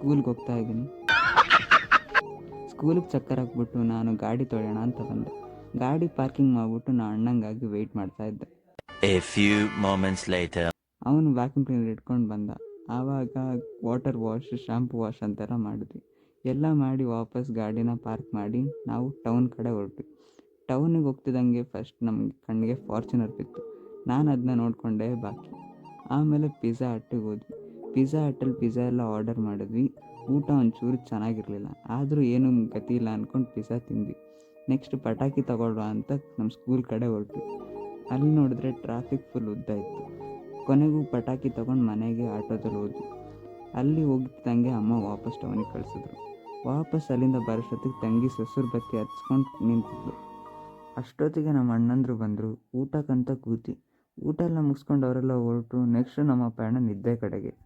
ಸ್ಕೂಲ್ಗೆ ಹೋಗ್ತಾ ಇದ್ದೀನಿ. ಸ್ಕೂಲಿಗೆ ಚಕ್ಕರ್ ಹಾಕ್ಬಿಟ್ಟು ನಾನು ಗಾಡಿ ತೊಳೆಯೋಣ ಅಂತ ಬಂದೆ. ಗಾಡಿ ಪಾರ್ಕಿಂಗ್ ಮಾಡಿಬಿಟ್ಟು ನಾನು ಅಣ್ಣಂಗಾಗಿ ವೆಯ್ಟ್ ಮಾಡ್ತಾಯಿದ್ದೆ. A few moments later. ಅವನು ವ್ಯಾಕ್ಯೂಮ್ ಕ್ಲೀನರ್ ಇಟ್ಕೊಂಡು ಬಂದ. ಆವಾಗ ವಾಟರ್ ವಾಶ್, ಶಾಂಪು ವಾಶ್ ಅಂತೆಲ್ಲ ಮಾಡಿದ್ವಿ. ಎಲ್ಲ ಮಾಡಿ ವಾಪಸ್ ಗಾಡಿನ ಪಾರ್ಕ್ ಮಾಡಿ ನಾವು ಟೌನ್ ಕಡೆ ಹೊರಟ್ವಿ. ಟೌನಿಗೆ ಹೋಗ್ತಿದ್ದಂಗೆ ಫಸ್ಟ್ ನಮ್ಮ ಕಣ್ಣಿಗೆ ಫಾರ್ಚುನರ್ ಬಿತ್ತು. ನಾನು ಅದನ್ನ ನೋಡಿಕೊಂಡೆ ಬಾಕಿ. ಆಮೇಲೆ ಪಿಜ್ಜಾ ಹಟ್ಟಿಗೆ ಹೋದ್ವಿ. ಪಿಜ್ಜಾ ಹಟ್ಟಲ್ಲಿ ಪಿಜ್ಜಾ ಎಲ್ಲ ಆರ್ಡರ್ ಮಾಡಿದ್ವಿ. ಊಟ ಒಂಚೂರು ಚೆನ್ನಾಗಿರಲಿಲ್ಲ. ಆದರೂ ಏನೂ ಗತಿ ಇಲ್ಲ ಅಂದ್ಕೊಂಡು ಪಿಜ್ಜಾ ತಿಂದ್ವಿ. ನೆಕ್ಸ್ಟ್ ಪಟಾಕಿ ತಗೊಳ್ಳುವ ಅಂತ ನಮ್ಮ ಸ್ಕೂಲ್ ಕಡೆ ಹೊರಟ್ವಿ. ಅಲ್ಲಿ ನೋಡಿದ್ರೆ ಟ್ರಾಫಿಕ್ ಫುಲ್ ಉದ್ದ ಇತ್ತು. ಕೊನೆಗೂ ಪಟಾಕಿ ತೊಗೊಂಡು ಮನೆಗೆ ಆಟೋದಲ್ಲಿ ಹೋದ್ವಿ. ಅಲ್ಲಿ ಹೋಗಿದ್ದಂಗೆ ಅಮ್ಮ ವಾಪಸ್ ಟೌನಿಗೆ ಕಳಿಸಿದ್ರು. ವಾಪಸ್ ಅಲ್ಲಿಂದ ಬರೋಷ್ಟೊತ್ತಿಗೆ ತಂಗಿ ಸಸುರು ಬತ್ತಿ ಹಚ್ಕೊಂಡು ನಿಂತಿದ್ಲು. ಅಷ್ಟೊತ್ತಿಗೆ ನಮ್ಮ ಅಣ್ಣಂದರು ಬಂದರು. ಊಟಕ್ಕಂತ ಕೂತಿ ಊಟ ಎಲ್ಲ ಮುಗಿಸ್ಕೊಂಡು ಅವರೆಲ್ಲ ಹೊರಟು ನೆಕ್ಸ್ಟ್ ನಮ್ಮ ಪಯಣ ನಿದ್ದೆ ಕಡೆಗೆ.